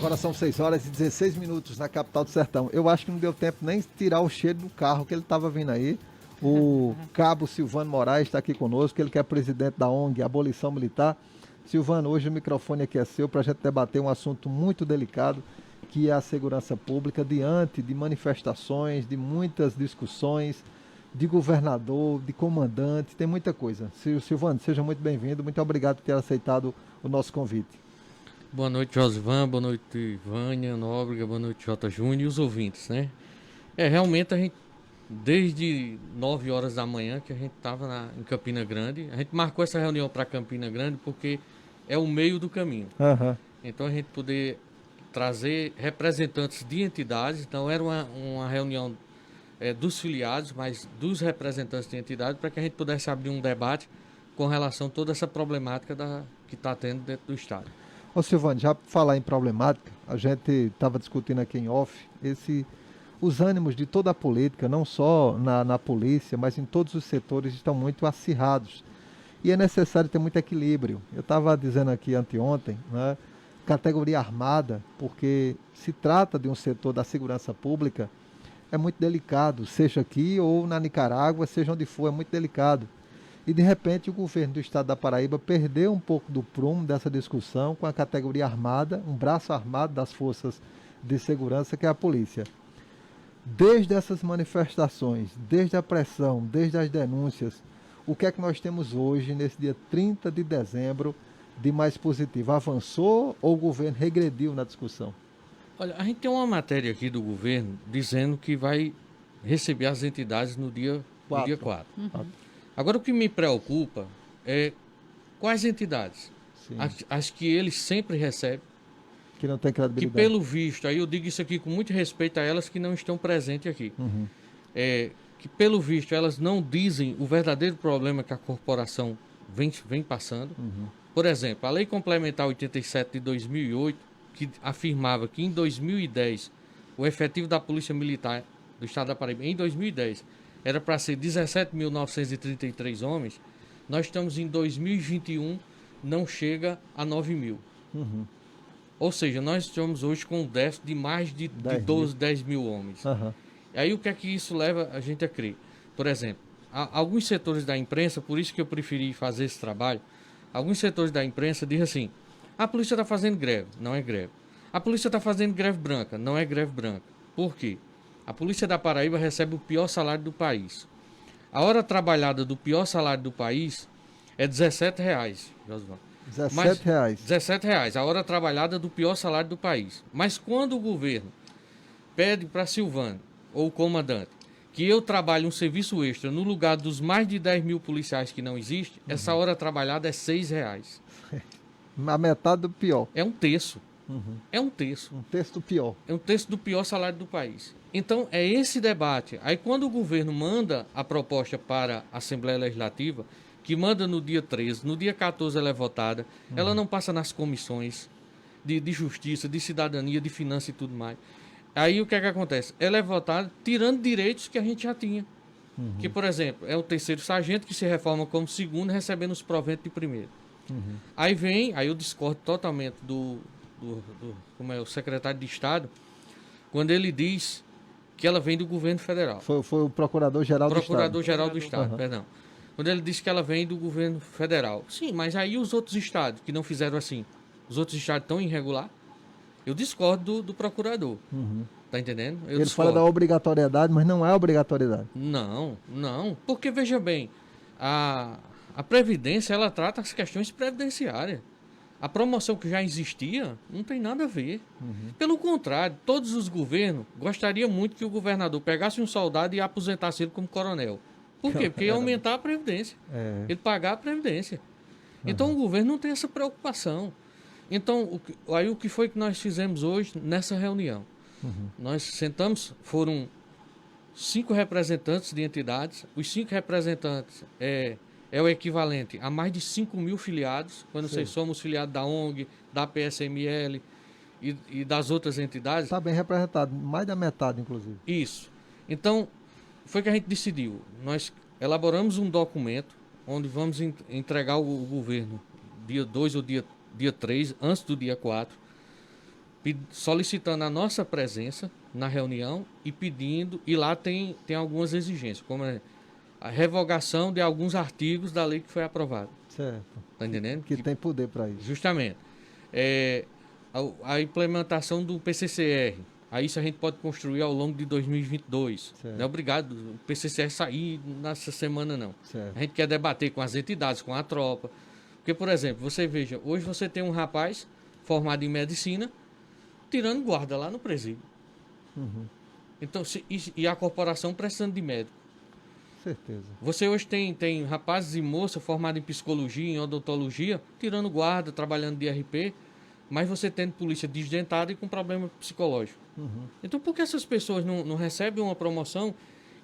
Agora são 6 horas e 16 minutos na capital do Sertão. Eu acho que não deu tempo nem tirar o cheiro do carro que ele estava vindo aí. O Cabo Silvano Moraes está aqui conosco, ele que é presidente da ONG Abolição Militar. Silvano, hoje o microfone aqui é seu para a gente debater um assunto muito delicado, que é a segurança pública, diante de manifestações, de muitas discussões, de governador, de comandante, tem muita coisa. Silvano, seja muito bem-vindo, muito obrigado por ter aceitado o nosso convite. Boa noite, Josivan, boa noite, Vânia, Nóbrega, boa noite, Jota Júnior e os ouvintes, né? Realmente a gente, desde 9 horas da manhã que a gente estava em Campina Grande, a gente marcou essa reunião para Campina Grande porque é o meio do caminho. Uhum. Então a gente poder trazer representantes de entidades, então era uma reunião dos filiados, mas dos representantes de entidades, para que a gente pudesse abrir um debate com relação a toda essa problemática que está tendo dentro do Estado. Ô Silvano, já para falar em problemática, a gente estava discutindo aqui em off, os ânimos de toda a política, não só na polícia, mas em todos os setores, estão muito acirrados. E é necessário ter muito equilíbrio. Eu estava dizendo aqui anteontem, né, categoria armada, porque se trata de um setor da segurança pública, é muito delicado, seja aqui ou na Nicarágua, seja onde for, é muito delicado. E de repente o governo do estado da Paraíba perdeu um pouco do prumo dessa discussão com a categoria armada, um braço armado das forças de segurança, que é a polícia. Desde essas manifestações, desde a pressão, desde as denúncias, o que é que nós temos hoje, nesse dia 30 de dezembro, de mais positivo? Avançou ou o governo regrediu na discussão? Olha, a gente tem uma matéria aqui do governo dizendo que vai receber as entidades no dia 4. Uhum. Agora, o que me preocupa é quais entidades? As que eles sempre recebem. Que não tem credibilidade. Que pelo visto, aí eu digo isso aqui com muito respeito a elas que não estão presentes aqui. Uhum. Que pelo visto elas não dizem o verdadeiro problema que a corporação vem passando. Uhum. Por exemplo, a Lei Complementar 87 de 2008, que afirmava que em 2010 o efetivo da Polícia Militar do Estado da Paraíba, em 2010, era para ser 17.933 homens, nós estamos em 2021, não chega a 9 mil. Uhum. Ou seja, nós estamos hoje com um déficit de mais de 10 mil homens. Uhum. E aí o que é que isso leva a gente a crer? Por exemplo, alguns setores da imprensa, por isso que eu preferi fazer esse trabalho, alguns setores da imprensa dizem assim: a polícia está fazendo greve, não é greve. A polícia está fazendo greve branca, não é greve branca. Por quê? A polícia da Paraíba recebe o pior salário do país. A hora trabalhada do pior salário do país é R$17, Josvan. R$17? R$17, a hora trabalhada do pior salário do país. Mas quando o governo pede para Silvano, ou o comandante, que eu trabalhe um serviço extra no lugar dos mais de 10 mil policiais que não existem, essa hora trabalhada é R$6. A metade do pior. É um terço. Uhum. É um terço. Um terço do pior. É um terço do pior salário do país. Então, é esse debate. Aí, quando o governo manda a proposta para a Assembleia Legislativa, que manda no dia 13, no dia 14 ela é votada, ela não passa nas comissões de justiça, de cidadania, de finanças e tudo mais. Aí, o que é que acontece? Ela é votada tirando direitos que a gente já tinha. Uhum. Que, por exemplo, é o terceiro sargento que se reforma como segundo, recebendo os proventos de primeiro. Uhum. Aí eu discordo totalmente como é o secretário de Estado, quando ele diz que ela vem do governo federal. Foi o Procurador-Geral do Estado. Procurador-Geral do Estado, Uhum. perdão. Quando ele diz que ela vem do governo federal. Sim, mas aí os outros estados que não fizeram assim, os outros estados estão irregular? Eu discordo do procurador. Uhum. Tá entendendo? Ele fala da obrigatoriedade, mas não é obrigatoriedade. Não. Porque, veja bem, a Previdência, ela trata as questões previdenciárias. A promoção que já existia não tem nada a ver. Uhum. Pelo contrário, todos os governos gostariam muito que o governador pegasse um soldado e aposentasse ele como coronel. Por quê? Porque ia aumentar a Previdência. Ele pagar a Previdência. Então o governo não tem essa preocupação. Então, aí o que foi que nós fizemos hoje nessa reunião? Uhum. Nós sentamos, foram 5 representantes de entidades. Os 5 representantes é o equivalente a mais de 5 mil filiados, quando nós somos filiados da ONG, da PSML e das outras entidades. Está bem representado, mais da metade, inclusive. Isso. Então, foi que a gente decidiu. Nós elaboramos um documento onde vamos entregar ao governo dia 2 ou dia 3, antes do dia 4, solicitando a nossa presença na reunião e pedindo, e lá tem algumas exigências, como a revogação de alguns artigos da lei que foi aprovada. Certo. Tá entendendo? Que tem poder para isso. Justamente. A implementação do PCCR. Aí isso a gente pode construir ao longo de 2022. Certo. Não é obrigado o PCCR sair nessa semana, não. Certo. A gente quer debater com as entidades, com a tropa. Porque, por exemplo, você veja, hoje você tem um rapaz formado em medicina tirando guarda lá no presídio. Uhum. Então, e a corporação precisando de médico. Certeza. Você hoje tem rapazes e moças formados em psicologia, em odontologia, tirando guarda, trabalhando de RP, mas você tendo polícia desdentada e com problema psicológico. Uhum. Então, por que essas pessoas não recebem uma promoção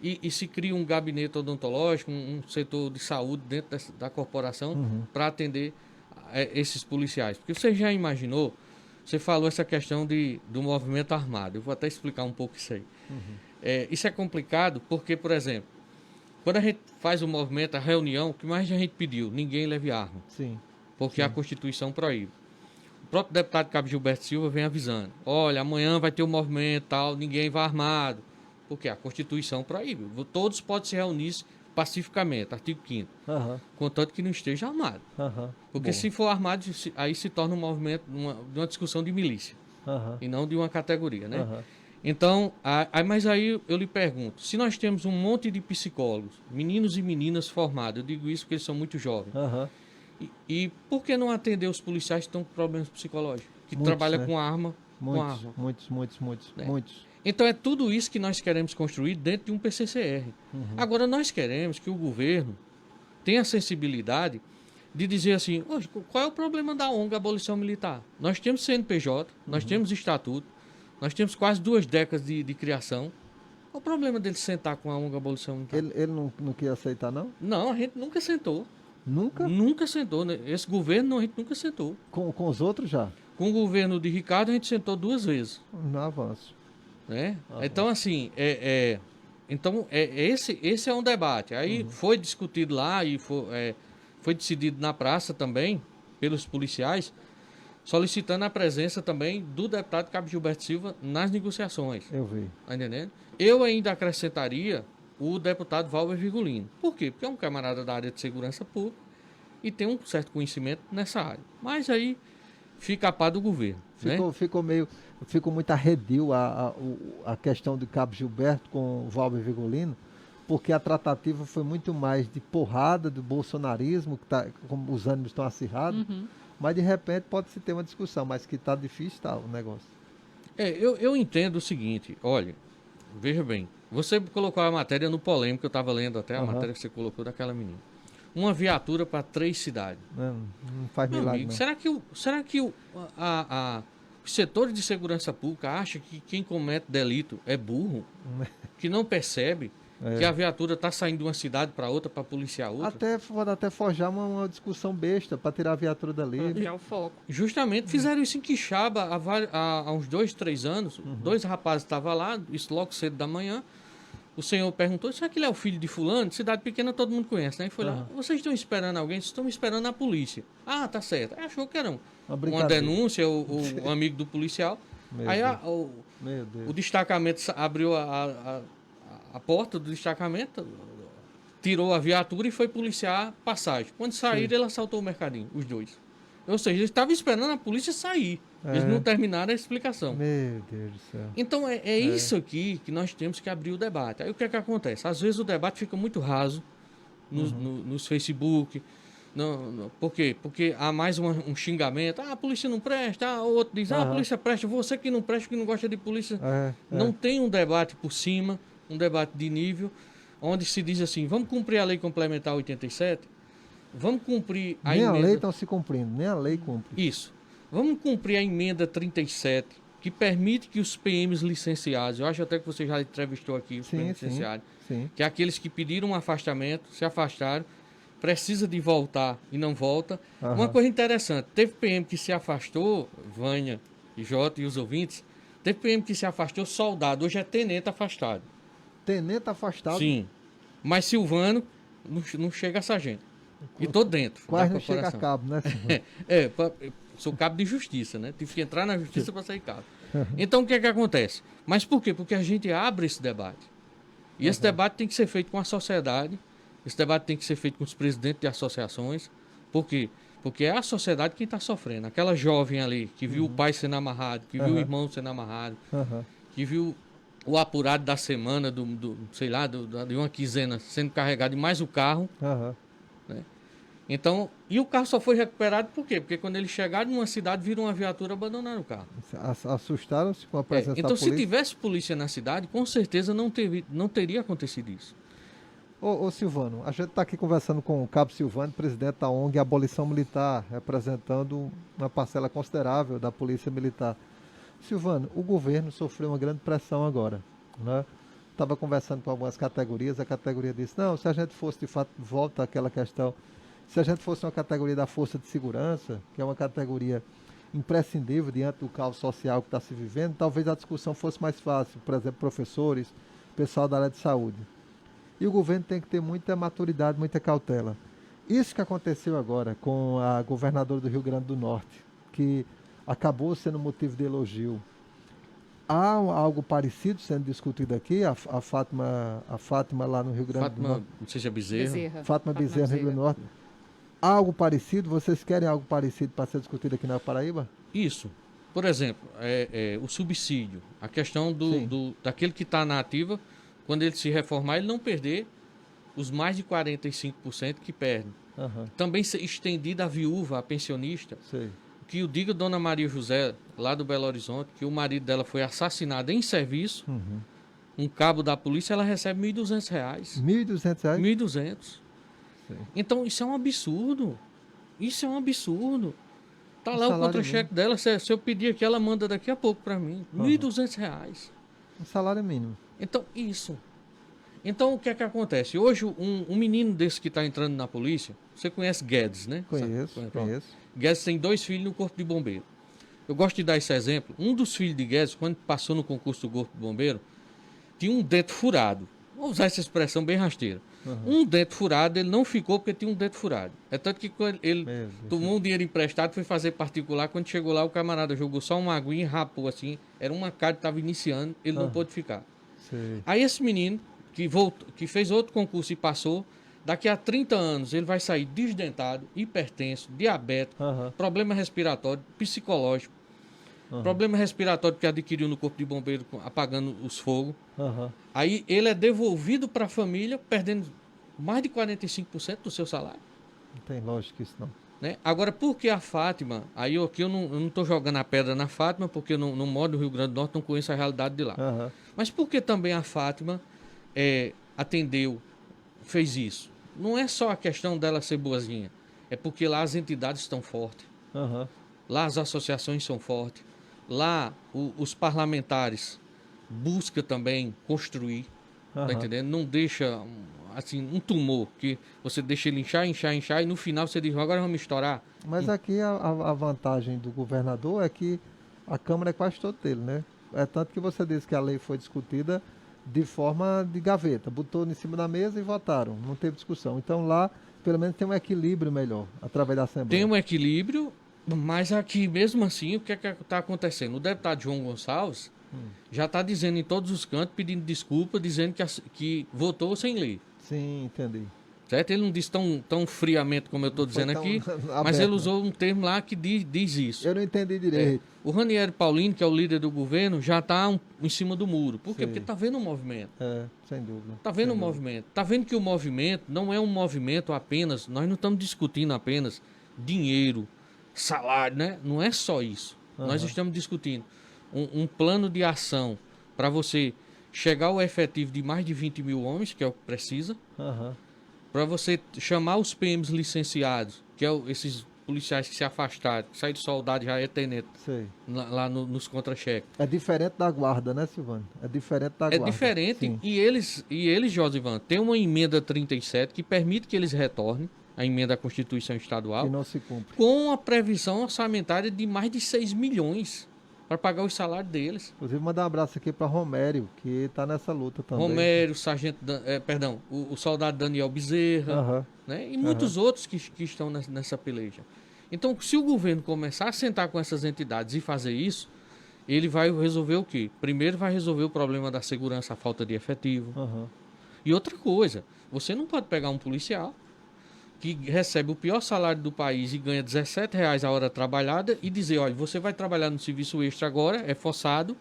e se cria um gabinete odontológico, um setor de saúde dentro da corporação para atender esses policiais? Porque você já imaginou, você falou essa questão do movimento armado, eu vou até explicar um pouco isso aí. Isso é complicado porque, por exemplo, quando a gente faz o movimento, a reunião, o que mais a gente pediu? Ninguém leve arma. Sim. Porque a Constituição proíbe. O próprio deputado Cabo Gilberto Silva vem avisando. Olha, amanhã vai ter um movimento tal, ninguém vai armado. Porque a Constituição proíbe. Todos podem se reunir pacificamente, artigo 5º. Contanto que não esteja armado. Porque se for armado, aí se torna um movimento, de uma discussão de milícia. E não de uma categoria, né? Então, mas aí eu lhe pergunto, se nós temos um monte de psicólogos, meninos e meninas formados, eu digo isso porque eles são muito jovens, e por que não atender os policiais que estão com problemas psicológicos, que trabalham com arma? Muitos. Então é tudo isso que nós queremos construir dentro de um PCCR. Agora nós queremos que o governo tenha a sensibilidade de dizer assim, qual é o problema da ONG Abolição Militar? Nós temos CNPJ, nós temos estatuto, nós temos quase 2 décadas de criação. Qual o problema dele sentar com a ONG Abolição Militar? Ele não quer aceitar, não? Não, a gente nunca sentou. Nunca? Nunca sentou. Né? Esse governo a gente nunca sentou. Com os outros já? Com o governo de Ricardo a gente sentou 2 vezes. Não avanço. Né? Então, assim, esse é um debate. Aí foi discutido lá e foi decidido na praça também, pelos policiais, solicitando a presença também do deputado Cabo Gilberto Silva nas negociações. Eu vi. Tá entendendo? Eu ainda acrescentaria o deputado Valber Virgulino. Por quê? Porque é um camarada da área de segurança pública e tem um certo conhecimento nessa área. Mas aí fica a par do governo. Ficou muito arredio a questão de Cabo Gilberto com o Valber Virgulino, porque a tratativa foi muito mais de porrada do bolsonarismo, como os ânimos estão acirrados, mas de repente pode-se ter uma discussão, mas que está difícil o negócio. Eu entendo o seguinte, olha, veja bem, você colocou a matéria no polêmico, eu estava lendo até a matéria que você colocou daquela menina. Uma viatura para 3 cidades. Não faz milagre, amigo, não. Será que os setores de segurança pública acham que quem comete delito é burro? Que não percebe que a viatura está saindo de uma cidade para outra para policiar outra? Pode até forjar uma discussão besta para tirar a viatura dali. É o foco. Justamente fizeram isso em Quixaba há uns 2, 3 anos. 2 rapazes estavam lá, isso logo cedo da manhã. O senhor perguntou, será que ele é o filho de fulano? Cidade pequena todo mundo conhece, né? E foi lá, vocês estão esperando alguém? Vocês estão esperando a polícia. Ah, tá certo. Aí achou que era uma denúncia, o amigo do policial. Aí o destacamento abriu a porta do destacamento, tirou a viatura e foi policiar passagem. Quando saíram, ele assaltou o mercadinho, os 2. Ou seja, eles estavam esperando a polícia sair. Eles não terminaram a explicação. Meu Deus do céu. Então, isso aqui que nós temos que abrir o debate. Aí o que é que acontece? Às vezes o debate fica muito raso nos Facebook. Por quê? Porque há mais um xingamento. A polícia não presta. O outro diz, a polícia presta. Você que não presta, que não gosta de polícia. Não tem um debate por cima, um debate de nível, onde se diz assim, vamos cumprir a lei complementar 87? Vamos cumprir a emenda... Nem a lei está se cumprindo, nem a lei cumpre. Isso. Vamos cumprir a emenda 37, que permite que os PMs licenciados, eu acho até que você já entrevistou aqui os PMs licenciados, que é aqueles que pediram um afastamento, se afastaram, precisa de voltar e não volta. Uma coisa interessante, teve PM que se afastou, Vânia e Jota e os ouvintes, teve PM que se afastou soldado, hoje é tenente afastado. Tenente afastado? Sim. Mas Silvano não chega a sargento. E tô dentro. Quase não chega a cabo, né? Sou cabo de justiça, né? Tive que entrar na justiça para sair cabo. Então, o que é que acontece? Mas por quê? Porque a gente abre esse debate. E esse debate tem que ser feito com a sociedade, esse debate tem que ser feito com os presidentes de associações. Por quê? Porque é a sociedade quem está sofrendo. Aquela jovem ali que viu o pai sendo amarrado, que viu o irmão sendo amarrado, que viu o apurado da semana, sei lá, de uma quinzena sendo carregado e mais o carro. Né? Então, e o carro só foi recuperado por quê? Porque quando eles chegaram numa cidade, viram uma viatura, abandonaram o carro. Assustaram-se com a presença da Então, polícia? se tivesse polícia na cidade, com certeza não teria acontecido isso. Ô Silvano, a gente está aqui conversando com o Cabo Silvano, presidente da ONG Abolição Militar, representando uma parcela considerável da Polícia Militar. Silvano, o governo sofreu uma grande pressão agora, né? Estava conversando com algumas categorias, a categoria disse, não, se a gente fosse de fato, volta àquela questão, se a gente fosse uma categoria da Força de Segurança, que é uma categoria imprescindível diante do caos social que está se vivendo, talvez a discussão fosse mais fácil, por exemplo, professores, pessoal da área de saúde. E o governo tem que ter muita maturidade, muita cautela. Isso que aconteceu agora com a governadora do Rio Grande do Norte, que acabou sendo motivo de elogio. Há algo parecido sendo discutido aqui, a Fátima lá no Rio Grande do Norte. Não sei se é Bezerra. Fátima Bezerra, no Rio Grande do Norte. Há algo parecido? Vocês querem algo parecido para ser discutido aqui na Paraíba? Isso. Por exemplo, o subsídio, a questão daquele que está na ativa, quando ele se reformar, ele não perder os mais de 45% que perdem. Também ser estendida a viúva, a pensionista, que o diga Dona Maria José, lá do Belo Horizonte, que o marido dela foi assassinado em serviço, um cabo da polícia, ela recebe R$ 1.200. R$ 1.200? R$ 1.200. Então, isso é um absurdo. Isso é um absurdo. Tá lá o contra-cheque dela, se eu pedir aqui, ela manda daqui a pouco para mim. R$ 1.200. Um salário mínimo. Então, isso. Então, o que é que acontece? Hoje, um menino desse que está entrando na polícia, você conhece Guedes, né? Conheço. Guedes tem 2 filhos no Corpo de Bombeiro. Eu gosto de dar esse exemplo. Um dos filhos de Guedes, quando passou no concurso do Corpo de Bombeiro, tinha um dente furado. Vou usar essa expressão bem rasteira. Um dente furado, ele não ficou porque tinha um dente furado. É tanto que quando ele tomou um dinheiro emprestado, foi fazer particular. Quando chegou lá, o camarada jogou só uma aguinha e rapou assim. Era uma cara que estava iniciando, ele não pôde ficar. Aí esse menino, que fez outro concurso e passou, daqui a 30 anos ele vai sair desdentado, hipertenso, diabético, problema respiratório, psicológico, problema respiratório que adquiriu no Corpo de Bombeiro apagando os fogos. Aí ele é devolvido para a família, perdendo mais de 45% do seu salário. Não tem lógica isso não. Né? Agora, por que a Fátima? Aí aqui eu não estou jogando a pedra na Fátima, porque eu não moro no Rio Grande do Norte, não conheço a realidade de lá. Mas por que também a Fátima atendeu, fez isso? Não é só a questão dela ser boazinha, é porque lá as entidades estão fortes, lá as associações são fortes, lá os parlamentares buscam também construir, tá entendendo? Não deixa assim, um tumor que você deixa ele inchar e no final você diz, agora vamos estourar. Mas aqui a vantagem do governador é que a Câmara é quase toda dele, né? É tanto que você disse que a lei foi discutida de forma de gaveta, botou em cima da mesa e votaram, não teve discussão. Então lá, pelo menos tem um equilíbrio melhor, através da Assembleia. Tem um equilíbrio, mas aqui mesmo assim, o que é que está acontecendo? O deputado João Gonçalves já está dizendo em todos os cantos, pedindo desculpa, dizendo que votou sem lei. Sim, entendi. Certo? Ele não disse tão friamente como eu estou dizendo aqui, mas ele usou um termo lá que diz isso. Eu não entendi direito. O Ranieri Paulino, que é o líder do governo, já está em cima do muro. Por quê? Porque está vendo o movimento. Sem dúvida. Está vendo o movimento. Está vendo que o movimento não é um movimento apenas, nós não estamos discutindo apenas dinheiro, salário, né? Não é só isso. Nós estamos discutindo um plano de ação para você chegar ao efetivo de mais de 20 mil homens, que é o que precisa, para você chamar os PMs licenciados, que é esses policiais que se afastaram, que saíram de soldado já é tenente, lá nos contra-cheques. É diferente da guarda, né, Silvano? É diferente da guarda. É diferente, e eles, Josivan, tem uma emenda 37 que permite que eles retornem, a emenda à Constituição Estadual, que não se cumpre, com a previsão orçamentária de mais de 6 milhões para pagar os salários deles. Inclusive, mandar um abraço aqui para Romério, que está nessa luta também. Romério, o soldado Daniel Bezerra, né? E muitos outros que estão nessa peleja. Então, se o governo começar a sentar com essas entidades e fazer isso, ele vai resolver o quê? Primeiro vai resolver o problema da segurança, a falta de efetivo. Aham. E outra coisa, você não pode pegar um policial que recebe o pior salário do país e ganha R$ 17 a hora trabalhada e dizer, olha, você vai trabalhar no serviço extra agora, é forçado,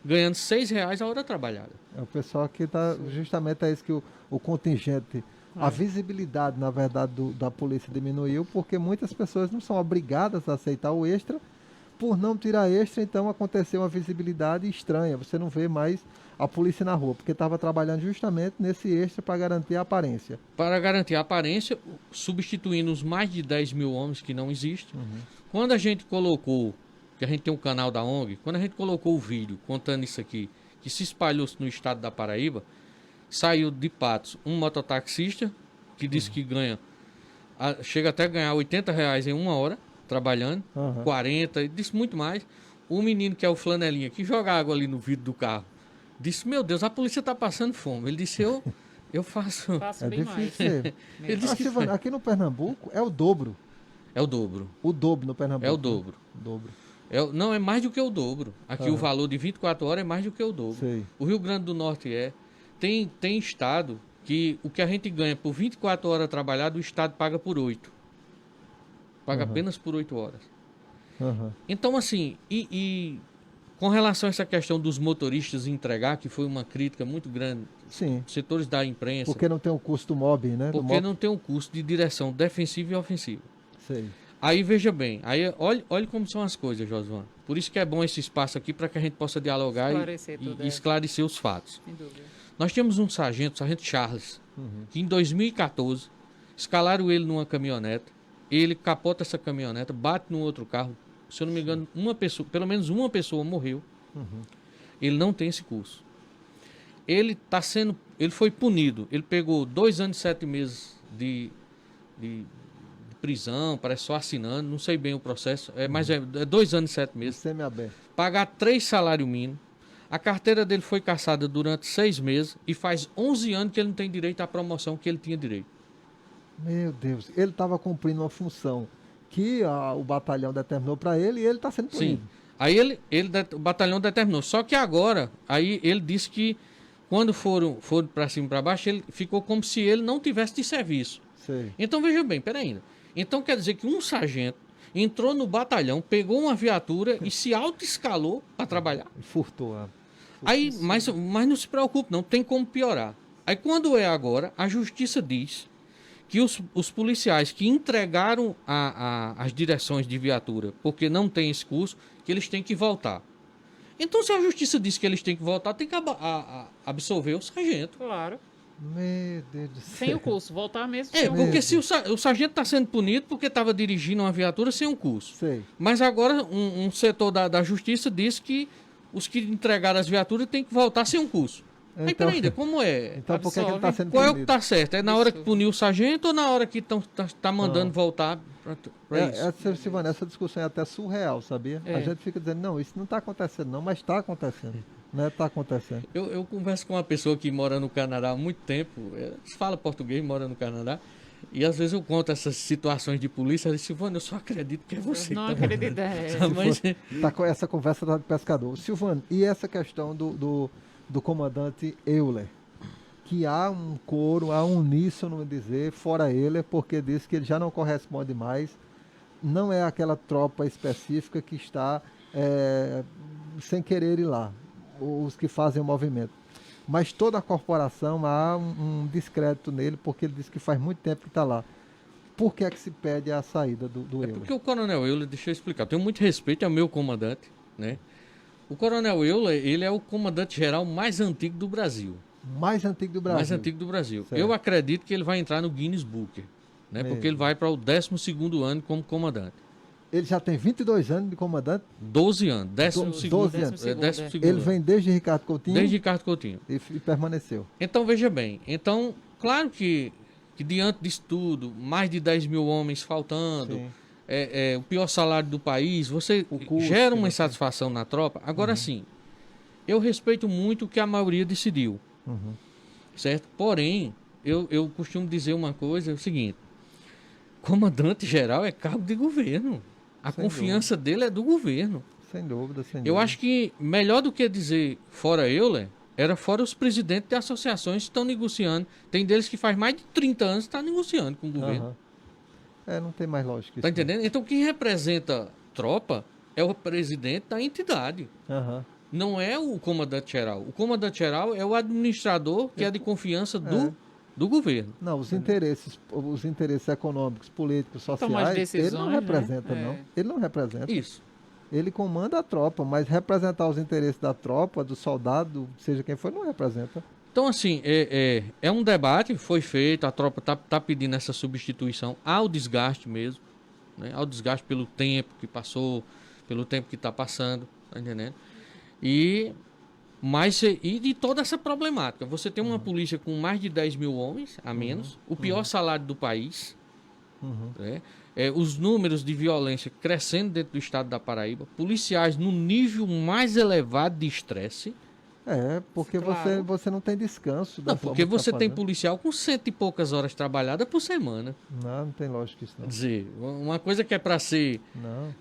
ganhando R$ 6 a hora trabalhada. É o pessoal que está justamente é isso que o contingente, a visibilidade, na verdade, da polícia diminuiu, porque muitas pessoas não são obrigadas a aceitar o extra. Por não tirar extra, então aconteceu uma visibilidade estranha. Você não vê mais a polícia na rua, porque estava trabalhando justamente nesse extra para garantir a aparência. Para garantir a aparência, substituindo os mais de 10 mil homens que não existem. Quando a gente colocou, que a gente tem um canal da ONG, quando a gente colocou o vídeo contando isso aqui, que se espalhou no estado da Paraíba, saiu de Patos um mototaxista que disse que chega até a ganhar R$ 80 em uma hora, trabalhando, 40, ele disse muito mais. O menino que é o flanelinha, que joga água ali no vidro do carro, disse, meu Deus, a polícia está passando fome. Ele disse, eu faço... Faço É bem difícil. mais. Ele disse que Silvano, aqui no Pernambuco é o dobro. é o dobro. O dobro no Pernambuco. É o dobro. Né? O dobro. Não, é mais do que o dobro. Aqui o valor de 24 horas é mais do que o dobro. Sei. O Rio Grande do Norte tem estado que o que a gente ganha por 24 horas trabalhado, o estado paga por 8. Paga apenas por 8 horas. Aham. Então, assim, e com relação a essa questão dos motoristas entregar, que foi uma crítica muito grande, Sim. setores da imprensa, Porque não tem o custo MOB, né? Do porque MOB. não tem um custo de direção defensiva e ofensiva. Sei. Aí veja bem, aí olhe como são as coisas, Josuan. Por isso que é bom esse espaço aqui para que a gente possa dialogar Esclarecer tudo, e esclarecer os fatos. Sem dúvida. Nós temos um sargento, o sargento Charles, que em 2014 escalaram ele numa caminhonete, ele capota essa caminhonete, bate num outro carro, se eu não me engano, pelo menos uma pessoa morreu. Ele não tem esse curso. Ele foi punido, ele pegou 2 anos e 7 meses de prisão, parece só assinando, não sei bem o processo, mas é 2 anos e 7 meses. Semi-aberto. Pagar 3 salários mínimos. A carteira dele foi cassada durante 6 meses e faz 11 anos que ele não tem direito à promoção que ele tinha direito. Meu Deus. Ele estava cumprindo uma função que o batalhão determinou para ele e ele está sendo punido. Sim. Aí o batalhão determinou. Só que agora, aí ele disse que quando foram para cima e para baixo, ele ficou como se ele não tivesse de serviço. Sei. Então veja bem, peraí. Então quer dizer que um sargento entrou no batalhão, pegou uma viatura e se auto-escalou para trabalhar. Furtou. Aí, mas não se preocupe, não tem como piorar. Aí quando é agora, a justiça diz que os policiais que entregaram as direções de viatura, porque não tem esse curso, que eles têm que voltar. Então, se a justiça diz que eles têm que voltar, tem que absolver o sargento. Claro. Meu Deus do céu. Sem o curso. Voltar mesmo sem o Porque curso. se o sargento está sendo punido porque estava dirigindo uma viatura sem um curso. Sei. Mas agora um setor da justiça diz que os que entregaram as viaturas têm que voltar sem um curso. Aí, Então- peraí, como é? Então por que ele está sendo Qual é o que punido? está certo? É na hora que Isso. puniu o sargento ou na hora que tá mandando voltar para isso? Silvana, essa discussão é até surreal, sabia? É. A gente fica dizendo, não, isso não está acontecendo não, mas está acontecendo. Né? Está acontecendo. Eu converso com uma pessoa que mora no Canadá há muito tempo, fala português, mora no Canadá, e às vezes eu conto essas situações de polícia, ela diz, Silvano, eu só acredito que é você. Não que tá acredito. mandando." Mas, Tá com essa conversa da pescador. Silvano, e essa questão do comandante Euler? Que há um coro, há um uníssono dizer, fora ele, porque diz que ele já não corresponde mais, não é aquela tropa específica que está sem querer ir lá, os que fazem o movimento. Mas toda a corporação há um descrédito nele, porque ele diz que faz muito tempo que está lá. Por que é que se pede a saída do Euler? porque o Coronel Euler, deixa eu explicar, eu tenho muito respeito, é o meu comandante, né? O Coronel Euler, ele é o comandante-geral mais antigo do Brasil. Mais antigo do Brasil. Mais antigo do Brasil. Certo. Eu acredito que ele vai entrar no Guinness Book, né? Mesmo. Porque ele vai para o 12º ano como comandante. Ele já tem 22 anos de comandante. 12 anos, 12º. 12 anos. 12º Ele ano. vem desde Ricardo Coutinho Desde Ricardo Coutinho. e permaneceu. Então, veja bem. Então, claro que diante disso tudo, mais de 10 mil homens faltando, Sim. o pior salário do país, você O custo, gera uma né? insatisfação na tropa. Agora, sim, eu respeito muito o que a maioria decidiu, Uhum. certo? Porém, eu costumo dizer uma coisa, é o seguinte, comandante-geral é cargo de governo. A Sem confiança dele é do governo. Sem dúvida, sem Eu dúvida. acho que melhor do que dizer fora Euler, era fora os presidentes de associações que estão negociando. Tem deles que faz mais de 30 anos que estão negociando com o governo. Aham. Não tem mais lógica Tá isso. Não. entendendo? Então quem representa tropa é o presidente da entidade. Aham. Não é o comandante-geral. O comandante-geral é o administrador que é de confiança do governo. Não, os interesses econômicos, políticos, Toma as sociais, ele decisões, não né? representa, não. Ele não representa. Isso. Ele comanda a tropa, mas representar os interesses da tropa, do soldado, seja quem for, não representa. Então, assim, é um debate, foi feito, a tropa tá pedindo essa substituição ao desgaste mesmo, né? Ao desgaste pelo tempo que passou, pelo tempo que está passando, tá entendendo? E de toda essa problemática. Você tem uma polícia com mais de 10 mil homens, a menos, o pior salário do país, né? Os números de violência crescendo dentro do estado da Paraíba, policiais no nível mais elevado de estresse. Porque Claro. você não tem descanso. Não, porque você tem policial com 100 e poucas horas trabalhadas por semana. Não tem lógica isso, não. Quer dizer, uma coisa que é para ser Não.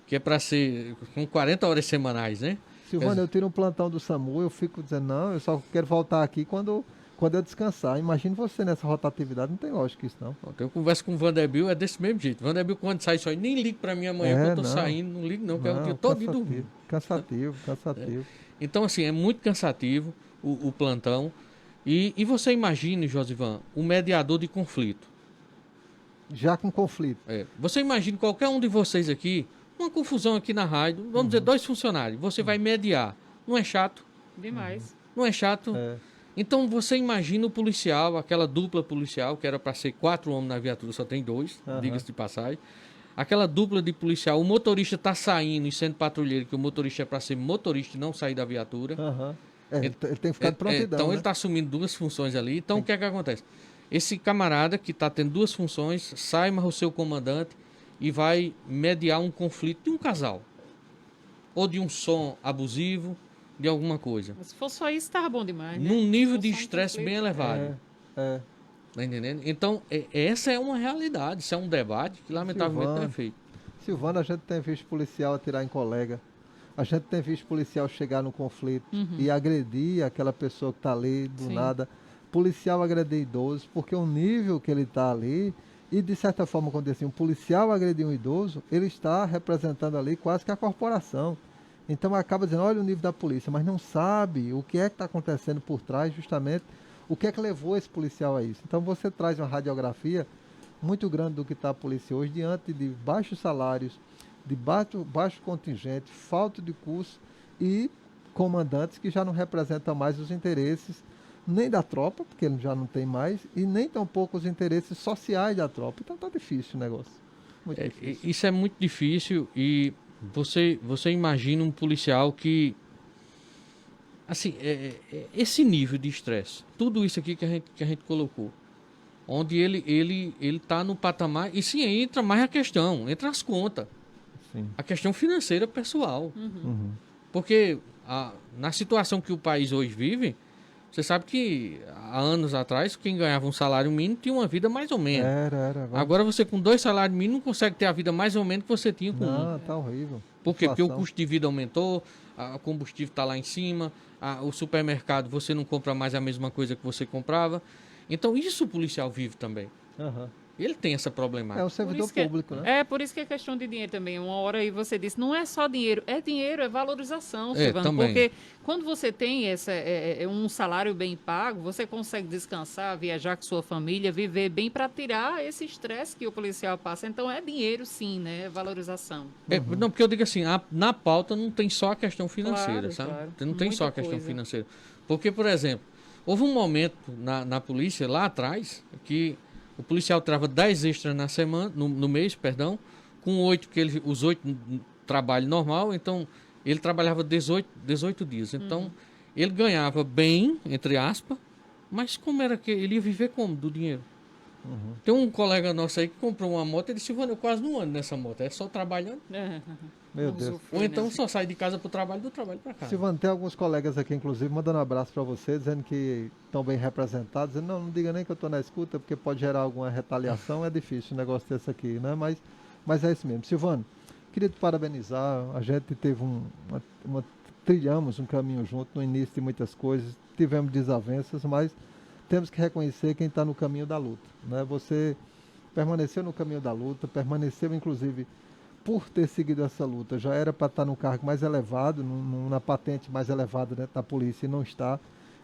com 40 horas semanais, né? Silvano, eu tiro um plantão do SAMU, eu fico dizendo, não, eu só quero voltar aqui quando eu descansar. Imagine você nessa rotatividade, não tem lógica isso, não. Eu converso com o Vanderbilt, é desse mesmo jeito. Vanderbilt, quando sai só, nem liga para mim amanhã que eu tô não. saindo, não ligo não, que é o dia todo dormindo. Cansativo. Então, assim, é muito cansativo o plantão. E você imagine, Josivan, o mediador de conflito. Já com conflito. Você imagine qualquer um de vocês aqui, uma confusão aqui na rádio, vamos dizer, 2 funcionários, você vai mediar. Não é chato? Demais. Não é chato? É. Então você imagina o policial, aquela dupla policial, que era para ser 4 homens na viatura, só tem 2, diga-se de passagem. Aquela dupla de policial, o motorista está saindo e sendo patrulheiro, que o motorista é para ser motorista e não sair da viatura. Ele tem que ficar de prontidão, Então né? ele está assumindo 2 funções ali. Então o que é que acontece? Esse camarada que está tendo 2 funções, sai mais o seu comandante e vai mediar um conflito de um casal. Ou de um som abusivo, de alguma coisa. Se for só isso, tava bom demais, né? Num nível de Só um estresse bem conflito. elevado. Tá entendendo? Então, essa é uma realidade, isso é um debate que lamentavelmente não é feito. Silvano, a gente tem visto policial atirar em colega. A gente tem visto policial chegar no conflito e agredir aquela pessoa que está ali do Sim. nada. Policial agredir idoso, porque o nível que ele está ali, e de certa forma, quando diz assim, um policial agredir um idoso, ele está representando ali quase que a corporação. Então acaba dizendo, olha o nível da polícia, mas não sabe o que é que está acontecendo por trás, justamente o que é que levou esse policial a isso. Então você traz uma radiografia muito grande do que está a polícia hoje, diante de baixos salários, de baixo contingente, falta de curso e comandantes que já não representam mais os interesses nem da tropa, porque ele já não tem mais, e nem tampouco os interesses sociais da tropa. Então tá difícil o negócio. Muito difícil. Isso é muito difícil e você imagina um policial que, assim, esse nível de estresse, tudo isso aqui que a gente colocou, onde ele tá no patamar, e sim, entra mais a questão, entra as contas, Sim. a questão financeira pessoal. Porque na situação que o país hoje vive, você sabe que há anos atrás, quem ganhava um salário mínimo tinha uma vida mais ou menos. Era. Agora você com 2 salários mínimos não consegue ter a vida mais ou menos que você tinha com um. Não, tá horrível. Por quê? Porque o Inflação. custo de vida aumentou, o combustível está lá em cima, o supermercado você não compra mais a mesma coisa que você comprava. Então isso o policial vive também. Aham. Ele tem essa É problemática. o servidor público, né? Por isso que é questão de dinheiro também. Uma hora aí você disse, não é só dinheiro, é valorização, Silvano. também. Porque quando você tem um salário bem pago, você consegue descansar, viajar com sua família, viver bem para tirar esse estresse que o policial passa. Então é dinheiro sim, né? É valorização. Não, porque eu digo assim, na pauta não tem só a questão financeira, Claro, sabe? claro. Não tem só a Muita questão coisa. financeira. Porque, por exemplo, houve um momento na polícia, lá atrás, que o policial trava 10 extras na semana, no mês, perdão, com 8, que os 8 trabalho normal, então ele trabalhava 18 dias. Então, ele ganhava bem, entre aspas, mas como era que ele ia viver como do dinheiro? Tem um colega nosso aí que comprou uma moto, ele disse, Silvano, eu quase não ando nessa moto, é só trabalhando. Meu Deus. Ou então só sai de casa pro trabalho, do trabalho para casa. Silvano, tem alguns colegas aqui, inclusive, mandando um abraço para você, dizendo que estão bem representados, dizendo, não diga nem que eu estou na escuta, porque pode gerar alguma retaliação, é difícil um negócio desse aqui, né? Mas é isso mesmo. Silvano, queria te parabenizar. A gente teve trilhamos um caminho junto no início de muitas coisas, tivemos desavenças, mas temos que reconhecer quem está no caminho da luta, né? Você permaneceu no caminho da luta, permaneceu inclusive por ter seguido essa luta, já era para estar no cargo mais elevado, na patente mais elevada dentro da polícia e não está.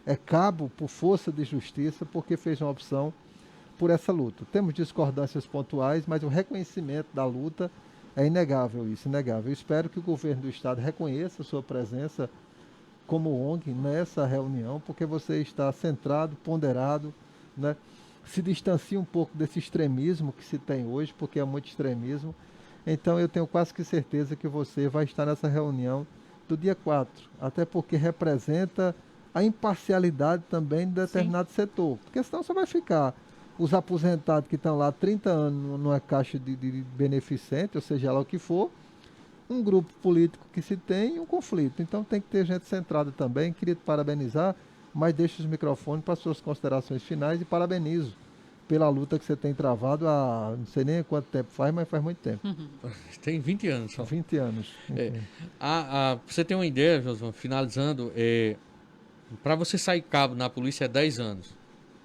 É cabo por força de justiça porque fez uma opção por essa luta. Temos discordâncias pontuais, mas o reconhecimento da luta é inegável, isso, inegável. Eu espero que o governo do estado reconheça a sua presença como ONG nessa reunião, porque você está centrado, ponderado, né? Se distancia um pouco desse extremismo que se tem hoje, porque é muito extremismo. Então eu tenho quase que certeza que você vai estar nessa reunião do dia 4, até porque representa a imparcialidade também de determinado setor, porque senão só vai ficar os aposentados que estão lá há 30 anos numa caixa de beneficente, ou seja lá o que for, um grupo político que se tem e um conflito. Então tem que ter gente centrada também. Queria te parabenizar, mas deixo os microfones para suas considerações finais e parabenizo pela luta que você tem travado há, não sei nem quanto tempo faz, mas faz muito tempo. Tem 20 anos só. 20 anos. Pra você ter uma ideia, Josué, finalizando, para você sair cabo na polícia é 10 anos.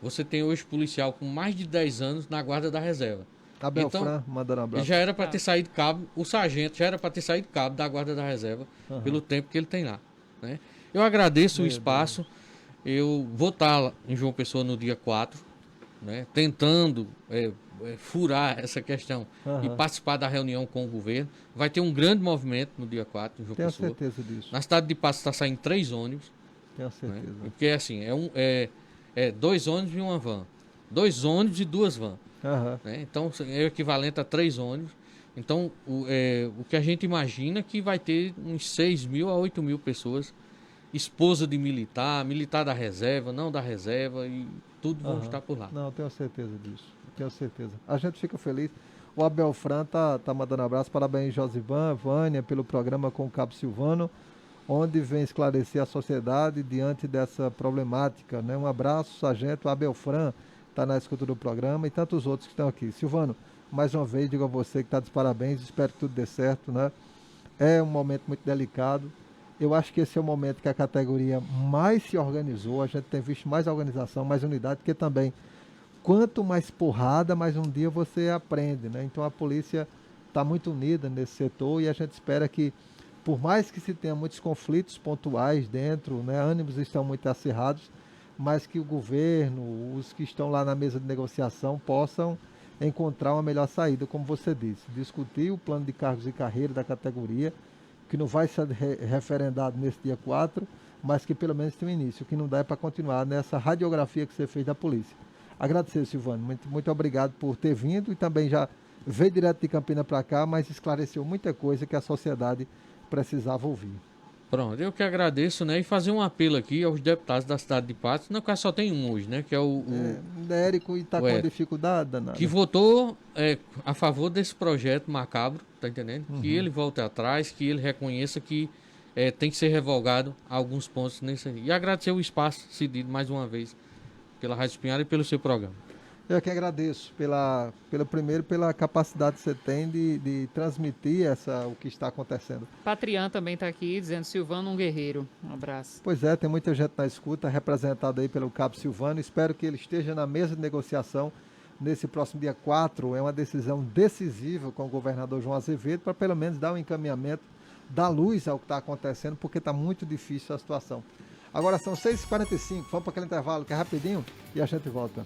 Você tem hoje policial com mais de 10 anos na guarda da reserva. Abel Então, Fran, mandando um abraço. já era para ter saído cabo, o sargento já era para ter saído cabo da guarda da reserva, pelo tempo que ele tem lá, né? Eu agradeço o espaço. Eu vou estar em João Pessoa no dia 4, né, tentando furar essa questão e participar da reunião com o governo. Vai ter um grande movimento no dia 4 em João Pessoa. Tenho certeza disso. Na cidade de Passos está saindo 3 ônibus. Tenho certeza. Né, porque assim, 2 ônibus e uma van. 2 ônibus e 2 vans. Né? Então é o equivalente a 3 ônibus. Então o que a gente imagina é que vai ter uns 6.000 a 8.000 pessoas, esposa de militar, militar da reserva, não da reserva, e tudo vão estar por lá. Não, tenho certeza disso. Tenho certeza. A gente fica feliz. O Abel Fran tá mandando abraço. Parabéns, Josivan, Vânia, pelo programa com o Cabo Silvano, onde vem esclarecer a sociedade diante dessa problemática, né? Um abraço, sargento Abel Fran, está na escuta do programa, e tantos outros que estão aqui. Silvano, mais uma vez digo a você que está de parabéns, espero que tudo dê certo, né? É um momento muito delicado. Eu acho que esse é o momento que a categoria mais se organizou, a gente tem visto mais organização, mais unidade, porque também, quanto mais porrada, mais um dia você aprende, né? Então a polícia está muito unida nesse setor e a gente espera que, por mais que se tenha muitos conflitos pontuais dentro, né, ânimos estão muito acirrados, mas que o governo, os que estão lá na mesa de negociação, possam encontrar uma melhor saída, como você disse. Discutir o plano de cargos e carreira da categoria, que não vai ser referendado nesse dia 4, mas que pelo menos tem um início. O que não dá é para continuar nessa radiografia que você fez da polícia. Agradecer, Silvano. Muito obrigado por ter vindo e também já veio direto de Campina para cá, mas esclareceu muita coisa que a sociedade precisava ouvir. Pronto, eu que agradeço, né? E fazer um apelo aqui aos deputados da cidade de Patos, no caso só tem um hoje, né? Que é o Érico, e está com uma dificuldade danada. Que votou a favor desse projeto macabro, tá entendendo? Que ele volte atrás, que ele reconheça que tem que ser revogado alguns pontos nesse aí. E agradecer o espaço cedido mais uma vez pela Rádio Espinhal e pelo seu programa. Eu que agradeço pela capacidade que você tem de transmitir o que está acontecendo. Patrian também está aqui dizendo: Silvano, um guerreiro. Um abraço. Pois é, tem muita gente na escuta, representada aí pelo Cabo Silvano. Espero que ele esteja na mesa de negociação nesse próximo dia 4. É uma decisão decisiva com o governador João Azevedo, para pelo menos dar um encaminhamento, dar luz ao que está acontecendo, porque está muito difícil a situação. Agora são 6h45, vamos para aquele intervalo que é rapidinho e a gente volta.